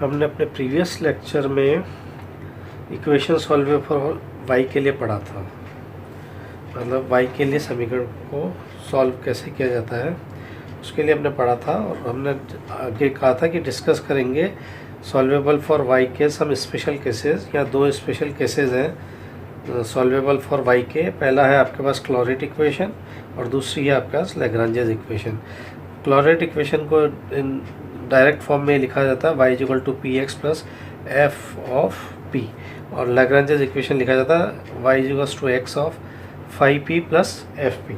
हमने अपने previous lecture में इक्वेशन सॉल्व फॉर वाई के लिए पढ़ा था, मतलब वाई के लिए समीकरण को सॉल्व कैसे किया जाता है उसके लिए हमने पढ़ा था। और हमने आगे कहा था कि डिस्कस करेंगे सॉल्वेबल फॉर वाई के सम स्पेशल केसेस, या दो स्पेशल केसेस हैं सॉल्वेबल फॉर वाई के। पहला है आपके पास क्लोरेट इक्वेशन और दूसरी है आपके पास लैग्रांजेस इक्वेशन। क्लोरेट इक्वेशन को इन डायरेक्ट फॉर्म में लिखा जाता है y equal to p x plus f of p, और लैग्रांजेस इक्वेशन लिखा जाता है y equal to x of five p plus f p.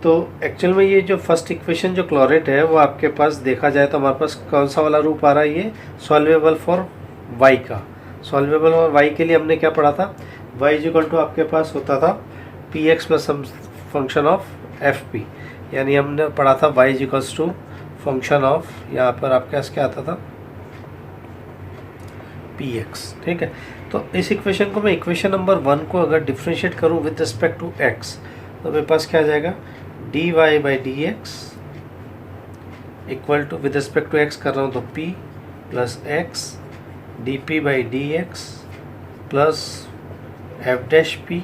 तो एक्चुअल में ये जो फर्स्ट इक्वेशन जो क्लोरेट है वो आपके पास देखा जाए तो हमारे पास कौन सा वाला रूप आ रहा है, ये सॉल्वेबल फॉर y का। सॉल्वेबल फॉर y के लिए हमने क्या पढ़ा था, y इक्वल टू आपके पास होता था p x plus some function of f p, यानी हमने पढ़ा था y equals to function of, यहाँ पर आपके पास क्या आता था पी एक्स। ठीक है, तो इस इक्वेशन को मैं इक्वेशन नंबर 1 को अगर डिफ्रेंशिएट करूँ विद रिस्पेक्ट टू x तो मेरे पास क्या आ जाएगा, d y by d x equal to with respect to x कर रहा हूँ तो p plus x d p by d x plus f dash p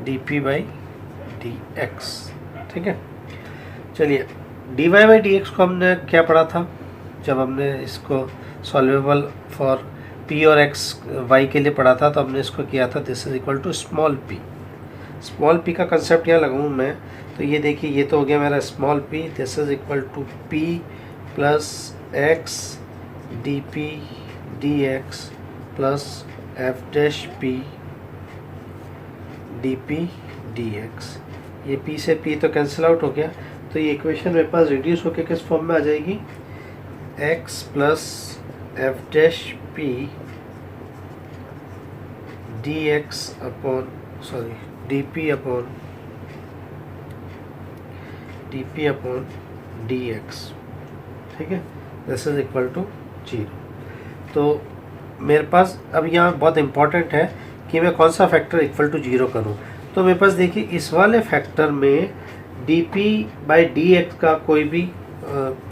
d p by d x. ठीक है, चलिए d y by d x को हमने क्या पढ़ा था जब हमने इसको सॉल्वेबल फॉर पी और एक्स वाई के लिए पढ़ा था, तो हमने इसको किया था this is equal to small p. Small p का कंसेप्ट यहाँ लगाऊँ मैं तो ये देखिए, ये तो हो गया मेरा small p, this is equal to p plus x d p d x plus f dash p d p d x. ये पी से पी तो कैंसिल आउट हो गया, तो ये इक्वेशन मेरे पास रिड्यूस होकर किस फॉर्म में आ जाएगी, x plus f dash p d x upon d P upon D x. ठीक है, दिस इज इक्वल टू 0। तो मेरे पास अब यहाँ बहुत इम्पॉर्टेंट है कि मैं कौन सा फैक्टर इक्वल टू 0 करूँ। तो मेरे पास देखिए इस वाले फैक्टर में D p by d x का कोई भी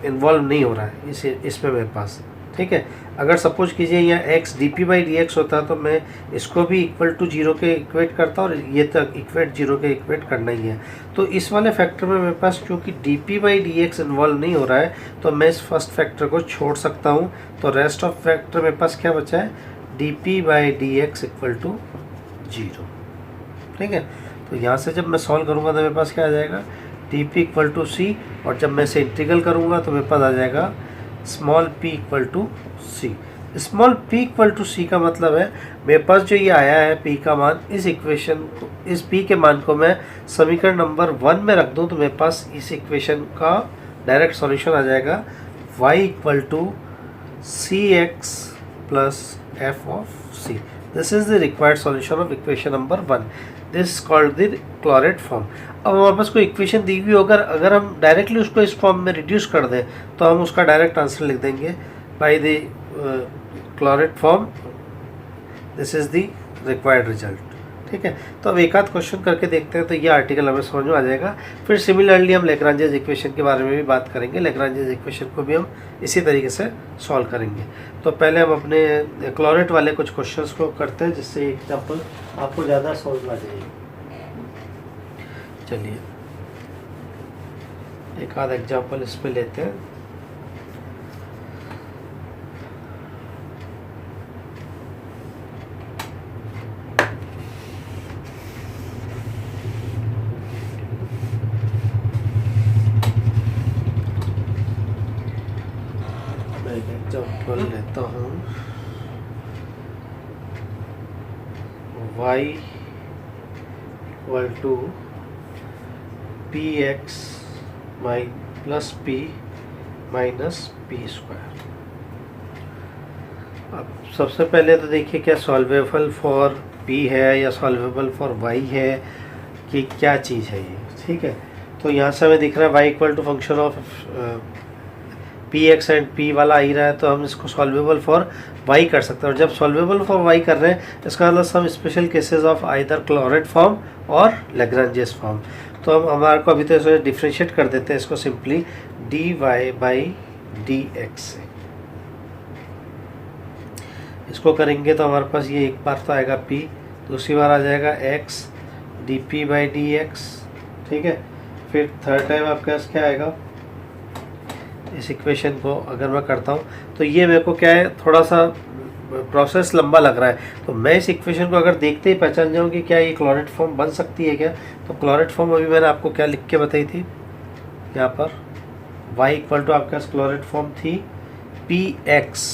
इन्वॉल्व नहीं हो रहा है इसमें मेरे पास। ठीक है, अगर सपोज कीजिए यहाँ x d p by d x होता तो मैं इसको भी इक्वल टू 0 के इक्वेट करता और ये तक इक्वेट 0 के इक्वेट करना ही है। तो इस वाले फैक्टर में मेरे पास क्योंकि D p by d x involve नहीं हो रहा है तो मैं इस फर्स्ट फैक्टर को छोड़ सकता हूँ। तो रेस्ट ऑफ फैक्टर मेरे पास क्या बचा है, d p by d x equal to 0। ठीक है, तो यहाँ से जब मैं सॉल्व करूँगा तो मेरे पास क्या आ जाएगा, डी पी इक्वल टू सी, और जब मैं इसे इंटीग्रल करूँगा तो मेरे पास आ जाएगा small p equal to c. Small p equal to c का मतलब है मेरे पास जो ये आया है p का मान, इस इक्वेशन को, इस p के मान को मैं समीकरण नंबर 1 में रख दूँ तो मेरे पास इस इक्वेशन का डायरेक्ट सॉल्यूशन आ जाएगा y equal to c x plus f of c. This is the required solution of equation number 1, this called the Clairaut form. अब हमारे पास कोई इक्वेशन दी हुई होकर अगर हम डायरेक्टली उसको इस फॉर्म में रिड्यूस कर दें तो हम उसका डायरेक्ट आंसर लिख देंगे by the Clairaut form, this is the required result. ठीक है, तो अब एक आध क्वेश्चन करके देखते हैं तो ये आर्टिकल हमें समझ में आ जाएगा। फिर सिमिलरली हम लैग्रांजेस इक्वेशन के बारे में भी बात करेंगे, लैग्रांजेस इक्वेशन को भी हम इसी तरीके से सॉल्व करेंगे। तो पहले हम अपने क्लोरेट वाले कुछ क्वेश्चंस को करते हैं जिससे एग्जाम्पल आपको ज़्यादा समझ में आ जाएगी। चलिए एक आध एग्जाम्पल इस पे लेते हैं। मैं एक एग्जाम्पल लेता हूँ, y equal to p x plus p minus p square. अब सबसे पहले तो देखिए क्या सॉल्वेबल फॉर p है या सॉल्वेबल फॉर y है कि क्या चीज़ है ये। ठीक है, तो यहाँ से हमें दिख रहा है y equal to function of p x and p वाला आ ही रहा है, तो हम इसको सॉल्वेबल फॉर y कर सकते हैं। और जब सॉल्वेबल फॉर y कर रहे हैं इसका मतलब some special cases of either Clairaut form और लैग्रांजेस फॉर्म। तो हम हमारे को अभी तो इसे डिफ्रेंशिएट कर देते हैं इसको simply d y by d x से। इसको करेंगे तो हमारे पास ये एक बार तो आएगा p, दूसरी बार आ जाएगा x dp by d x, ठीक है। फिर थर्ड टाइम आपके पास क्या आएगा, इस इक्वेशन को अगर मैं करता हूँ तो ये मेरे को क्या है, थोड़ा सा प्रोसेस लंबा लग रहा है, तो मैं इस इक्वेशन को अगर देखते ही पहचान जाऊँ कि क्या ये क्लोराइड फॉर्म बन सकती है क्या। तो क्लोराइड फॉर्म अभी मैंने आपको क्या लिख के बताई थी, यहाँ पर y इक्वल टू आपके पास क्लोराइड फॉर्म थी px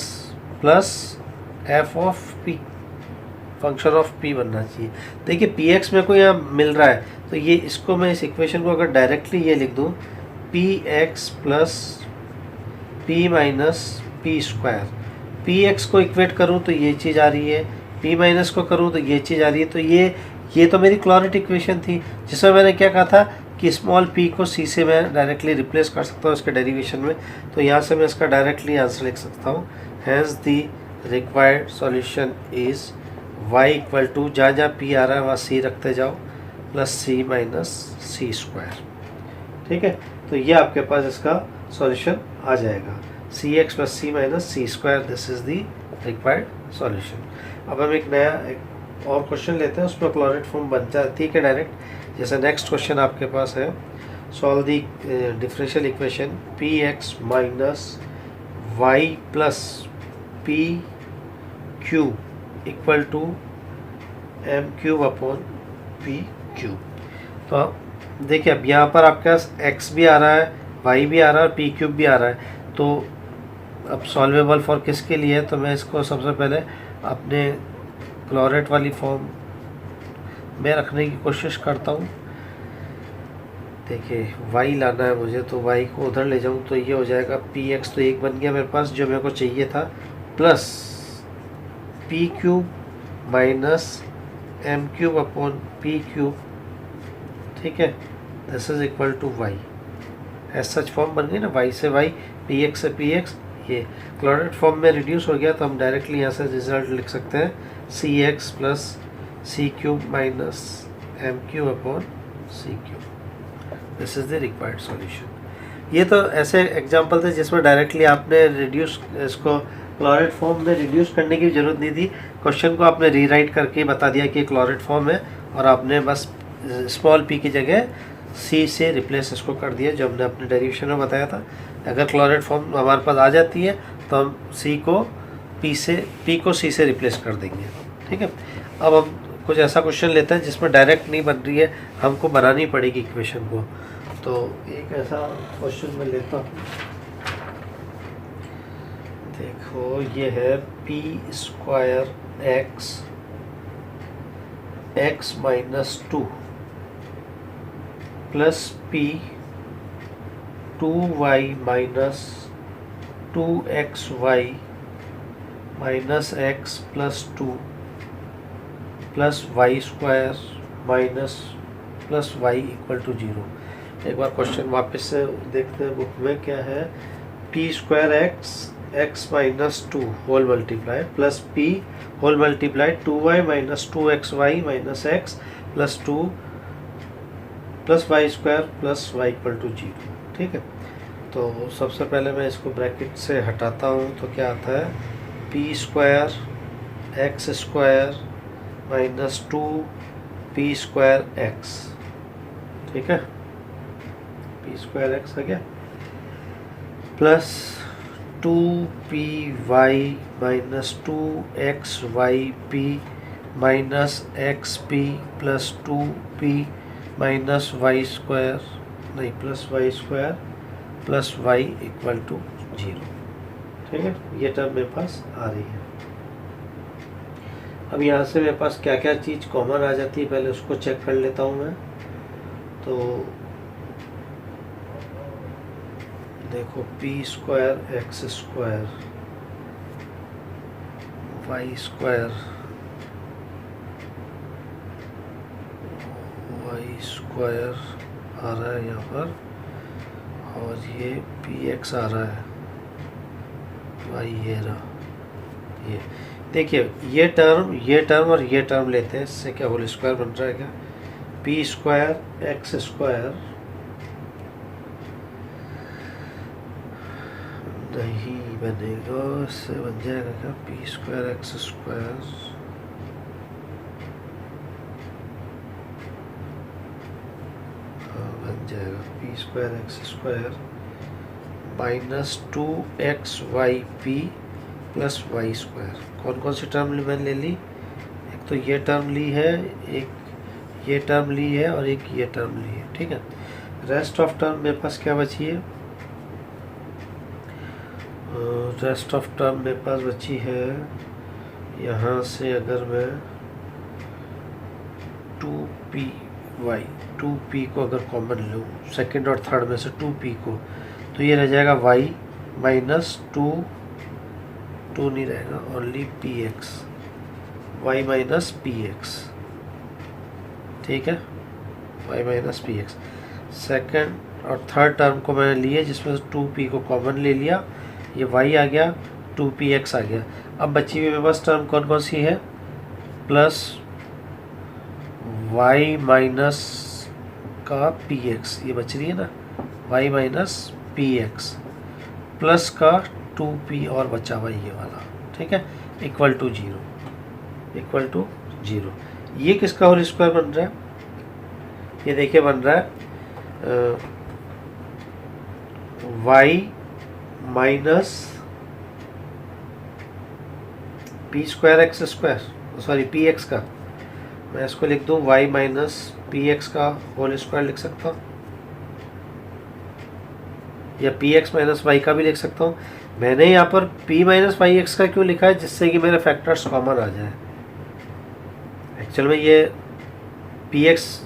plus f of p, function of p बनना चाहिए। देखिए px मेरे को यहाँ मिल रहा है, तो ये इसको मैं इस इक्वेशन को अगर डायरेक्टली ये लिख दूँ px plus p minus p square, px को इक्वेट करूँ तो ये चीज़ आ रही है, p माइनस को करूँ तो ये चीज़ आ रही है। तो ये तो मेरी क्लोराइड इक्वेशन थी, जिसमें मैंने क्या कहा था कि स्मॉल p को c से मैं डायरेक्टली रिप्लेस कर सकता हूँ इसके डेरिवेशन में। तो यहाँ से मैं इसका डायरेक्टली आंसर लिख सकता हूँ, hence the required solution is y equal to, जहाँ जहाँ p आ रहा है वहाँ c रखते जाओ, plus c minus c square, ठीक है। तो ये आपके पास इसका सॉल्यूशन आ जाएगा, c x plus c minus c square, this is the required solution. अब हम एक और क्वेश्चन लेते हैं, उसमें क्लोराइड फॉर्म बन जाए, ठीक है डायरेक्ट। जैसे नेक्स्ट क्वेश्चन आपके पास है, solve the differential equation p x minus y plus p cube equal to m cube upon p cube. तो देखिए अब यहाँ पर आपके पास x भी आ रहा है, y भी आ रहा है और p क्यूब भी आ रहा है। तो अब सॉल्वेबल फॉर किसके लिए है, तो मैं इसको सबसे पहले अपने क्लोराइड वाली फॉर्म में रखने की कोशिश करता हूँ। देखिए y लाना है मुझे, तो y को उधर ले जाऊँ तो ये हो जाएगा px, तो एक बन गया मेरे पास जो मेरे को चाहिए था, plus p cube minus m cube upon p cube, ठीक है। This is equal to y, as such form बन गई ना, वाई से वाई, पी एक्स से पी एक्स, ये क्लोराइड फॉर्म में रिड्यूस हो गया। तो हम डायरेक्टली यहाँ से रिजल्ट लिख सकते हैं c x plus c cube minus m cube upon c cube, this is the required solution. ये तो ऐसे एग्जांपल थे जिसमें डायरेक्टली आपने रिड्यूस, इसको क्लोराइड फॉर्म में रिड्यूस करने की ज़रूरत नहीं थी, क्वेश्चन को आपने रीराइट करके बता दिया कि क्लोराइड फॉर्म है, और आपने बस स्मॉल p की जगह c से रिप्लेस इसको कर दिया, जो हमने अपने डेरिवेशन में बताया था। अगर क्लोराइड फॉर्म हमारे पास आ जाती है तो हम p को c से रिप्लेस कर देंगे, ठीक है। अब हम कुछ ऐसा क्वेश्चन लेते हैं जिसमें डायरेक्ट नहीं बन रही है, हमको बनानी पड़ेगी इक्वेशन को। तो एक ऐसा क्वेश्चन मैं लेता हूँ, देखो ये है p square x minus 2 plus p 2y minus 2xy minus x plus 2 plus y square minus plus y equal to 0। एक बार क्वेश्चन वापस से देखते हैं बुक में क्या है, p square x minus 2 whole multiply plus p whole multiply 2y minus 2xy minus x plus 2 plus y square plus y equal to 0, ठीक है। तो सबसे पहले मैं इसको ब्रैकेट से हटाता हूँ, तो क्या आता है p square x square minus 2p square x, ठीक है, p स्क्वायर x आ गया, plus 2py minus 2xyp minus xp plus 2p minus y square, नहीं plus y square plus y equal to 0, ठीक है। ये टर्म मेरे पास आ रही है। अब यहाँ से मेरे पास क्या क्या चीज़ कॉमन आ जाती है, पहले उसको चेक कर लेता हूँ मैं। तो देखो p square x square y square आ रहा है यहाँ पर, और ये px आ रहा है, वाई ये रहा। ये देखिए ये टर्म और ये टर्म लेते हैं, इससे क्या होल स्क्वायर बन रहा है क्या, p स्क्वायर एक्स स्क्वायर, नहीं बनेगा, इससे बन जाएगा क्या, पी स्क्वायर एक्स स्क्वायर बन जाएगा p square x square minus 2xyp plus y square. कौन कौन सी टर्म मैंने ले ली, एक तो ये टर्म ली है, एक ये टर्म ली है और एक ये टर्म ली है, ठीक है। रेस्ट ऑफ टर्म मेरे पास क्या बची है, रेस्ट ऑफ टर्म मेरे पास बची है, यहाँ से अगर मैं 2p को अगर कॉमन लूँ सेकंड और थर्ड में से 2p को, तो ये रह जाएगा y माइनस 2 नहीं रहेगा, only px, y minus px, ठीक है, y माइनस px। सेकंड और थर्ड टर्म को मैंने लिए जिसमें से 2p को कॉमन ले लिया, ये y आ गया, 2px आ गया। अब बची हुई मेरे पास टर्म कौन कौन सी है, प्लस y माइनस का px, ये बच रही है ना, y माइनस px प्लस का 2p और बचा हुआ ये वाला, ठीक है, इक्वल टू 0। ये किसका होल स्क्वायर बन रहा है, ये देखिए बन रहा है y minus p square x square, sorry P x का, मैं इसको लिख दूँ y माइनस पी एक्स का होल स्क्वायर लिख सकता हूँ, या पी एक्स माइनस वाई का भी लिख सकता हूँ। मैंने यहाँ पर p माइनस वाई एक्स का क्यों लिखा है, जिससे कि मेरे फैक्टर्स कॉमन आ जाए। एक्चुअल में ये पी एक्स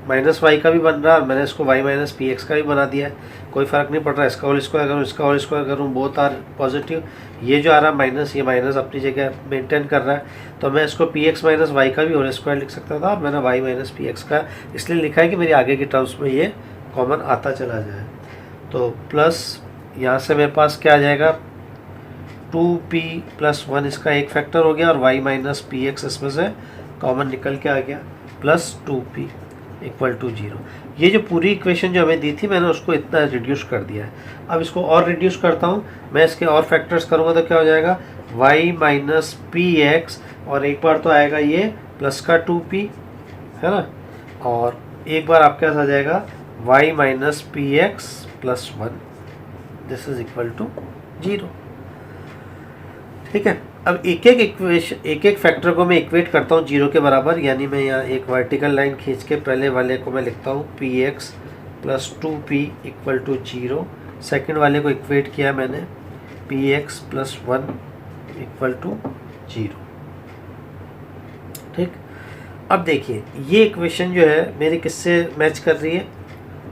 माइनस वाई का भी बन रहा है, मैंने इसको y माइनस पी एक्स का भी बना दिया है, कोई फ़र्क नहीं पड़ रहा, इसका होल स्क्वायर करूँ इसका होल स्क्वायर करूँ, बोथ आर पॉजिटिव। ये जो आ रहा माइनस, ये माइनस अपनी जगह मेंटेन कर रहा है, तो मैं इसको पी एक्स माइनस वाई का भी होल स्क्वायर लिख सकता था, और मैंने y माइनस पी एक्स का इसलिए लिखा है कि मेरी आगे की टर्म्स में ये कॉमन आता चला जाए। तो प्लस यहाँ से मेरे पास क्या आ जाएगा, 2p प्लस 1 इसका एक फैक्टर हो गया, और y माइनस पी एक्स इसमें से कॉमन निकल के आ गया, प्लस 2p इक्वल टू 0। ये जो पूरी इक्वेशन जो हमें दी थी मैंने उसको इतना रिड्यूस कर दिया है। अब इसको और रिड्यूस करता हूँ मैं, इसके और फैक्टर्स करूँगा तो क्या हो जाएगा, y माइनस पी एक्स, और एक बार तो आएगा ये प्लस का 2p, है ना, और एक बार आपके पास आ जाएगा y minus p x plus 1, this is equal to 0, ठीक है। अब एक एक फैक्टर को मैं इक्वेट करता हूँ 0 के बराबर, यानी मैं यहाँ एक वर्टिकल लाइन खींच के पहले वाले को मैं लिखता हूँ p x plus 2p equal to 0, second वाले को इक्वेट किया मैंने p x plus 1 equal to 0, ठीक। अब देखिए ये इक्वेशन जो है मेरी किससे मैच कर रही है,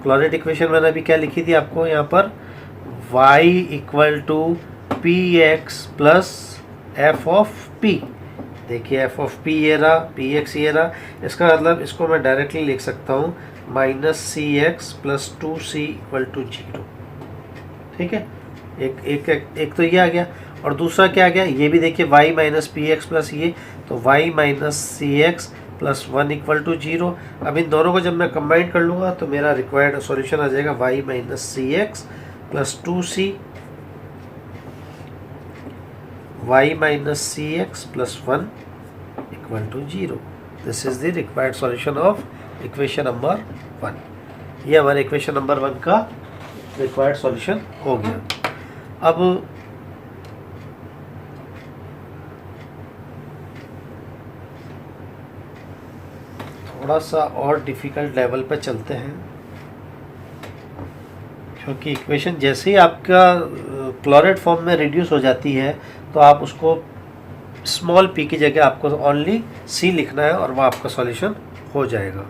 क्लॉरेट इक्वेशन मैंने अभी क्या लिखी थी आपको यहाँ पर, y equal to p x plus f of p. देखिए एफ ऑफ पी ये रहा, पी एक्स ये रहा, इसका मतलब इसको मैं डायरेक्टली लिख सकता हूँ minus c x plus 2c equal to 0, ठीक है। एक तो ये आ गया, और दूसरा क्या आ गया, ये भी देखिए y minus p x plus ये, तो y minus c x plus 1 equal to 0। अब इन दोनों को जब मैं कंबाइन कर लूँगा तो मेरा रिक्वायर्ड सॉल्यूशन आ जाएगा y minus c x plus 2c, y minus c x plus 1 equal to 0। This is the required solution of equation number 1। ये हमारे इक्वेशन नंबर 1 का रिक्वायर्ड सॉल्यूशन हो गया। अब थोड़ा सा और डिफ़िकल्ट लेवल पे चलते हैं, क्योंकि इक्वेशन जैसे ही आपका क्लोराइड फॉर्म में रिड्यूस हो जाती है तो आप उसको स्मॉल p की जगह आपको ओनली c लिखना है और वह आपका सॉल्यूशन हो जाएगा।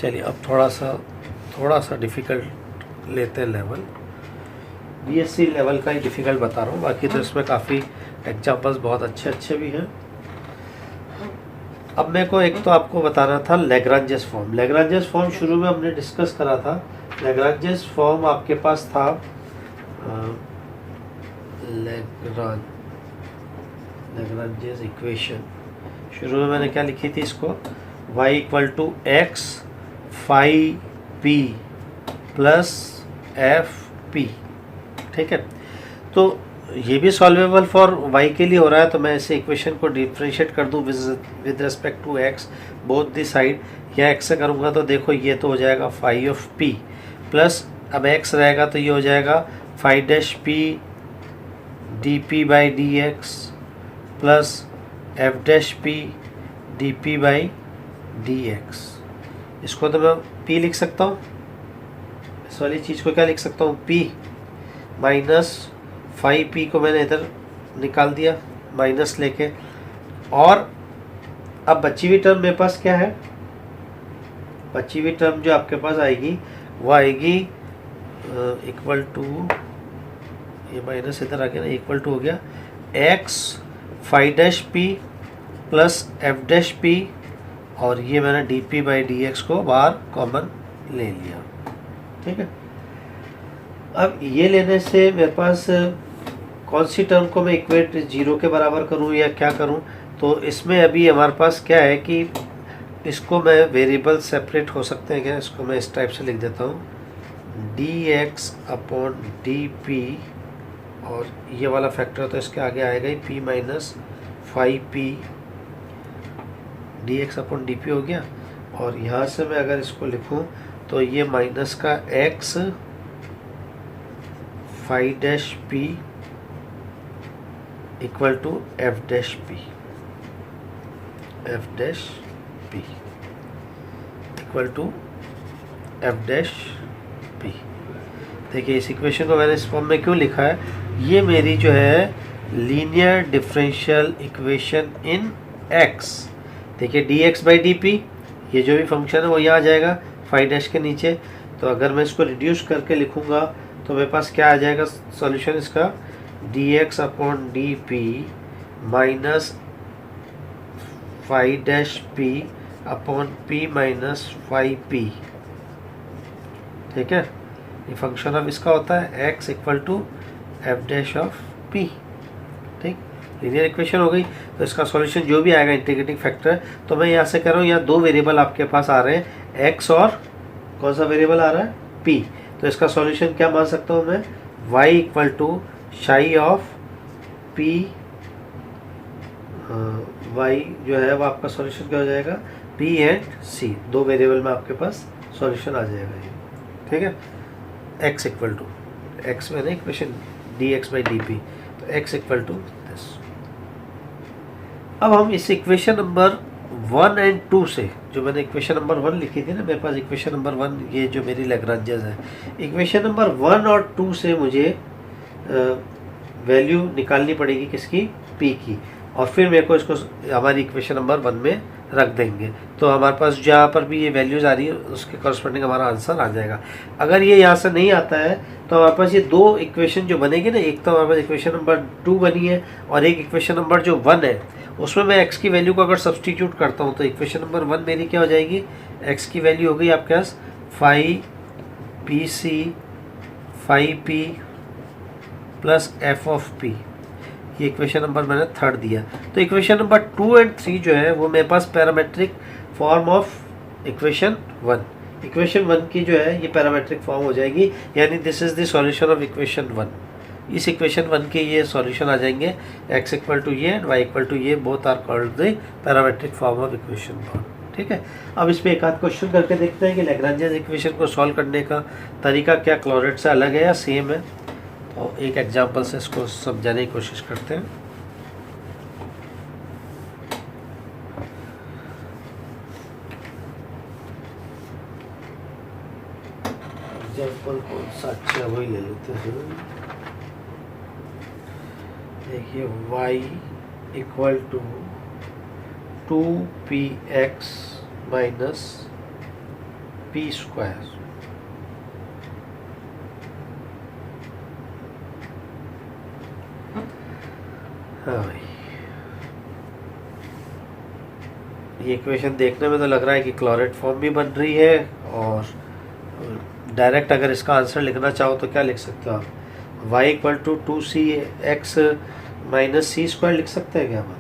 चलिए अब थोड़ा सा डिफ़िकल्ट लेते हैं लेवल, BSc लेवल का ही डिफ़िकल्ट बता रहा हूँ, बाकी तो इसमें काफ़ी एग्जाम्पल्स बहुत अच्छे भी हैं। अब मेरे को एक तो आपको बताना था लैग्रांजेस फॉर्म। लैग्रांजेस फॉर्म शुरू में हमने डिस्कस करा था। लैग्रांजेस फॉर्म आपके पास था लैग्रांजेस इक्वेशन, शुरू में मैंने क्या लिखी थी इसको, y equal to x phi p plus f p, ठीक है। तो ये भी सॉल्वेबल फॉर y के लिए हो रहा है, तो मैं इसे इक्वेशन को डिफ्रेंशिएट कर दूँ with respect to x both the side, या x से करूँगा तो देखो ये तो हो जाएगा फाई ऑफ p प्लस अब x रहेगा तो ये हो जाएगा phi dash p d p by d x plus f dash p d p by d x. इसको तो मैं p लिख सकता हूँ, इस वाली चीज़ को क्या लिख सकता हूँ, p माइनस फाइव पी को मैंने इधर निकाल दिया माइनस लेके, और अब बची हुई टर्म मेरे पास क्या है, बची हुई टर्म जो आपके पास आएगी वो आएगी इक्वल टू, ये माइनस इधर आ गया ना, इक्वल टू हो गया x five dash P plus f dash P, और ये मैंने D p by d x को बाहर कॉमन ले लिया। ठीक है, अब ये लेने से मेरे पास कौन सी टर्म को मैं इक्वेट जीरो के बराबर करूं या क्या करूं, तो इसमें अभी हमारे पास क्या है कि इसको मैं वेरिएबल सेपरेट हो सकते हैं क्या, इसको मैं इस टाइप से लिख देता हूं d x upon d p, और ये वाला फैक्टर तो इसके आगे आएगा ही p minus five p d x upon d p हो गया, और यहाँ से मैं अगर इसको लिखूं तो ये माइनस का x five dash p equal to f dash p, f dash p equal to f dash p. देखिए इस इक्वेशन को मैंने इस फॉर्म में क्यों लिखा है, ये मेरी जो है linear differential equation in x. देखिए d x by d p, ये जो भी फंक्शन है वो यहाँ आ जाएगा फाइव डैश के नीचे, तो अगर मैं इसको रिड्यूस करके लिखूँगा तो मेरे पास क्या आ जाएगा सॉल्यूशन इसका, d x upon d p minus five dash p upon p minus five p. ठीक है, ये फंक्शन ऑफ इसका होता है x equal to f dash of p। ठीक, लीनियर इक्वेशन हो गई, तो इसका सॉल्यूशन जो भी आएगा इंटीग्रेटिंग फैक्टर, तो मैं यहाँ से कह रहा हूँ यहाँ दो वेरिएबल आपके पास आ रहे हैं x और कौन सा वेरिएबल आ रहा है p, तो इसका सॉल्यूशन क्या मान सकता हूँ मैं, y equal to psi of p, y जो है वो आपका सॉल्यूशन क्या हो जाएगा p एंड c, दो वेरिएबल में आपके पास सॉल्यूशन आ जाएगा ये। ठीक है, x इक्वल टू x मैंने equation D x by d P, तो x इक्वल टू दिस। अब हम इस इक्वेशन नंबर 1 एंड 2 से, जो मैंने इक्वेशन नंबर 1 लिखी थी ना मेरे पास, इक्वेशन नंबर 1 ये जो मेरी लैग्रांजेस है, इक्वेशन नंबर 1 और 2 से मुझे वैल्यू निकालनी पड़ेगी किसकी, p की, और फिर मेरे को इसको हमारी इक्वेशन नंबर 1 में रख देंगे, तो हमारे पास जहाँ पर भी ये वैल्यूज़ आ रही है उसके कॉरस्पॉन्डिंग हमारा आंसर आ जाएगा। अगर ये यहाँ से नहीं आता है तो हमारे पास ये दो इक्वेशन जो बनेगी ना, एक तो हमारे पास इक्वेशन नंबर 2 बनी है और एक इक्वेशन नंबर जो 1 है, उसमें मैं x की वैल्यू को अगर सब्सटीट्यूट करता हूँ तो इक्वेशन नंबर 1 मेरी क्या हो जाएगी, x की वैल्यू हो गई आपके पास five p c five p plus f of p, ये इक्वेशन नंबर मैंने थर्ड दिया। तो इक्वेशन नंबर 2 एंड 3 जो है वो मेरे पास parametric form of equation 1, equation 1 की जो है ये पैरामेट्रिक फॉर्म हो जाएगी, यानी this is the solution of equation 1। इस इक्वेशन 1 के ये सॉल्यूशन आ जाएंगे, x इक्वल टू ये एंड y इक्वल टू ये, both are called the parametric form of equation 1। ठीक है, अब इस पर एक आध क्वेश्चन करके देखते हैं कि लैग्रांजेस इक्वेशन को सॉल्व करने का तरीका क्या क्लॉरेट से अलग है या सेम है, और एक एग्जांपल से इसको समझाने की कोशिश करते हैं। एग्जांपल कौन सा अच्छा वही ले लेते हैं। देखिए y equal to 2px minus p square, हाँ भाई ये इक्वेशन देखने में तो लग रहा है कि क्लॉरेट फॉर्म भी बन रही है, और डायरेक्ट अगर इसका आंसर लिखना चाहो तो क्या लिख सकते हो आप, y equal to 2cx minus c square लिख सकते हैं क्या हम,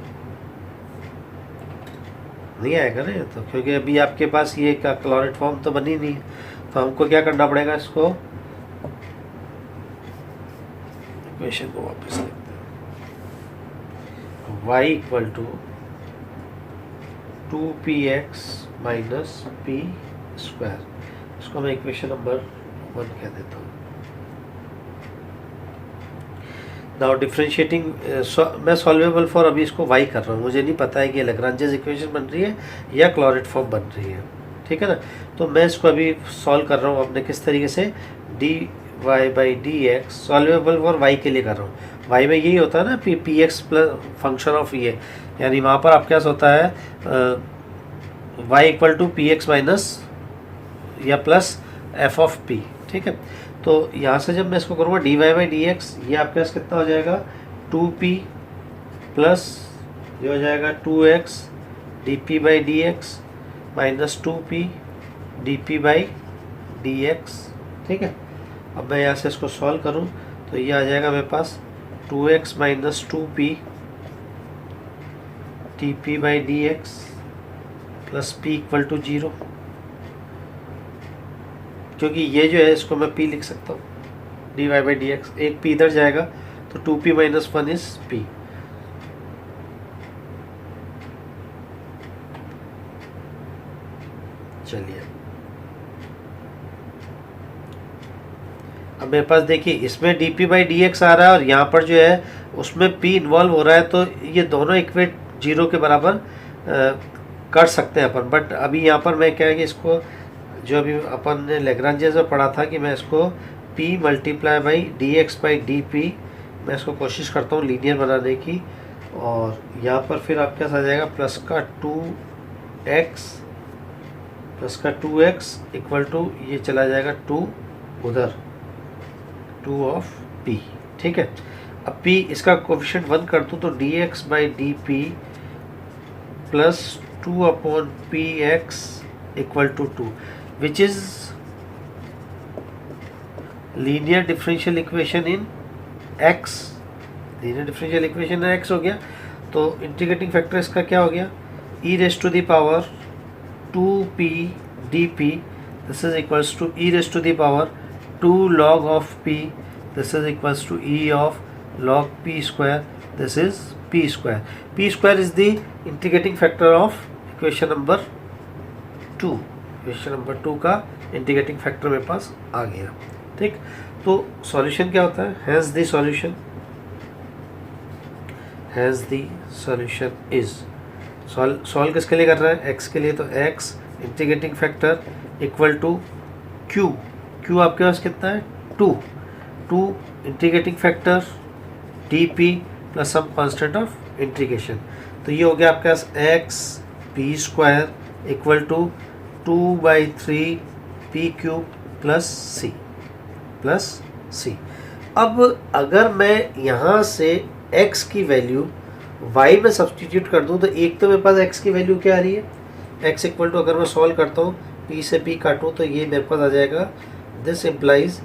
नहीं आएगा ना तो, क्योंकि अभी आपके पास ये का क्लॉरेट फॉर्म तो बनी नहीं है, तो हमको क्या करना पड़ेगा, इसको इक्वेशन को वापस लिखते हैं, y equal to 2px minus p square, इसको मैं इक्वेशन नंबर 1 कह देता हूँ। नाउ डिफ्रेंशिएटिंग, मैं सॉल्वेबल फॉर अभी इसको y कर रहा हूँ, मुझे नहीं पता है कि लैग्रांजेस इक्वेशन बन रही है या क्लोरेट फॉर्म बन रही है, ठीक है ना। तो मैं इसको अभी सॉल्व कर रहा हूँ अपने किस तरीके से, dy by d x solvable for y के लिए कर रहा हूँ। y में यही होता है ना, p x plus function of ये, यानी वहाँ पर आपके पास होता है y equal to p x minus या प्लस एफ ऑफ पी, ठीक है। तो यहाँ से जब मैं इसको करूँगा dy बाई डी एक्स, ये आपके पास कितना हो जाएगा 2p प्लस ये हो जाएगा 2x dp by d x minus 2p dp by d x, ठीक है। अब मैं यहाँ से इसको सॉल्व करूँ तो ये आ जाएगा मेरे पास 2x minus 2p dp by d x plus p equal to 0, क्योंकि ये जो है इसको मैं p लिख सकता हूँ, dy बाई डी एक्स, एक p इधर जाएगा तो 2p माइनस 1 इज p। चलिए अब मेरे पास देखिए इसमें dp बाई डी एक्स आ रहा है और यहाँ पर जो है उसमें p इन्वॉल्व हो रहा है, तो ये दोनों इक्वेट 0 के बराबर कर सकते हैं अपन। बट अभी यहाँ पर मैं क्या है कि इसको जो अभी अपन ने लैग्रांजेस में पढ़ा था कि मैं इसको p multiply by d x by d P, मैं इसको कोशिश करता हूँ लीनियर बनाने की, और यहाँ पर फिर आपके पास आ जाएगा प्लस का 2x इक्वल टू ये चला जाएगा 2 उधर 2 ऑफ p, ठीक है। अब p इसका कोफिशिएंट 1 कर दूँ तो dx by d p plus 2 upon p x equal to 2, which is linear differential equation in x, linear differential equation in x हो गया। तो इंटीग्रेटिंग फैक्टर इसका क्या हो गया, e raise to the power 2p dp, this is equals to e raised to the power 2 log of p, this is equals to e of log p square, this is p square. p square is the integrating factor of equation number 2, equation number 2 का integrating factor मेरे पास आ गया, ठीक। तो solution क्या होता है, has the solution is, solve किसके लिए कर रहा है, x के लिए, तो x integrating factor equal to q आपके पास कितना है 2 integrating factor dp plus some constant of integration, तो ये हो गया आपके पास x p square equal to 2/3 p cube plus c। अब अगर मैं यहाँ से x की वैल्यू y में सब्सटीट्यूट कर दूँ तो एक तो मेरे पास x की वैल्यू क्या आ रही है, x इक्वल टू, अगर मैं सॉल्व करता हूँ p से p काटूँ तो ये मेरे पास आ जाएगा, this implies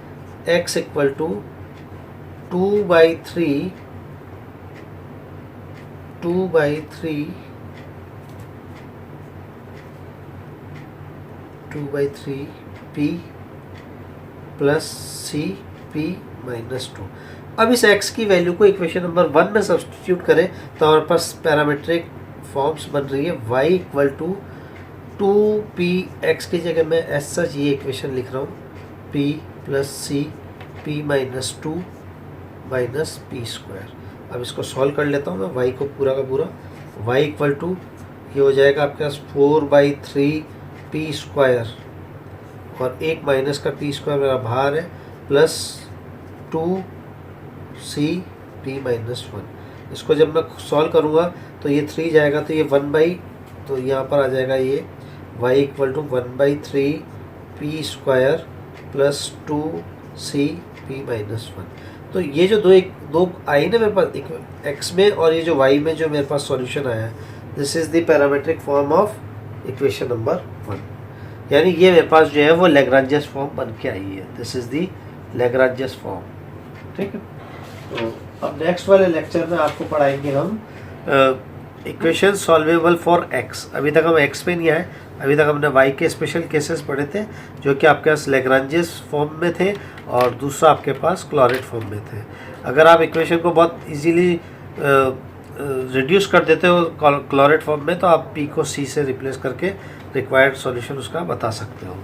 x equal to 2/3 p plus c p minus 2। अब इस x की वैल्यू को इक्वेशन नंबर 1 में सब्सटीट्यूट करें तो हमारे पास पैरामीट्रिक फॉर्म्स बन रही है, y equal to 2p, x की जगह मैं एज सच ये इक्वेशन लिख रहा हूँ, p plus c p minus 2 minus p square. अब इसको सॉल्व कर लेता हूँ मैं, y को पूरा का पूरा, y इक्वल टू ये हो जाएगा आपके पास 4/3 पी स्क्वायर और एक माइनस का पी स्क्वायर मेरा बाहर है, प्लस 2c p माइनस 1। इसको जब मैं सॉल्व करूँगा तो ये 3 जाएगा तो ये 1/, तो यहाँ पर आ जाएगा ये y equal to 1/3 p square plus 2c p minus 1। तो ये जो दो आई ना मेरे पास x में और ये जो y में जो मेरे पास सॉल्यूशन आया है, this is the parametric form of equation number 1, यानी ये मेरे पास जो है वो लैग्रांजेस फॉर्म बन के आई है, this is the Lagrange's form, ठीक है। तो अब नेक्स्ट वाले लेक्चर में आपको पढ़ाएंगे हम इक्वेशन सॉल्वेबल फॉर x। अभी तक हम x पे नहीं आए, अभी तक हमने y के स्पेशल केसेस पढ़े थे जो कि आपके पास लैग्रांजेस फॉर्म में थे और दूसरा आपके पास क्लोरेट फॉर्म में थे। अगर आप इक्वेशन को बहुत इजीली रिड्यूस कर देते हो क्लोराइड फॉर्म में, तो आप P को C से रिप्लेस करके रिक्वायर्ड सॉल्यूशन उसका बता सकते हो।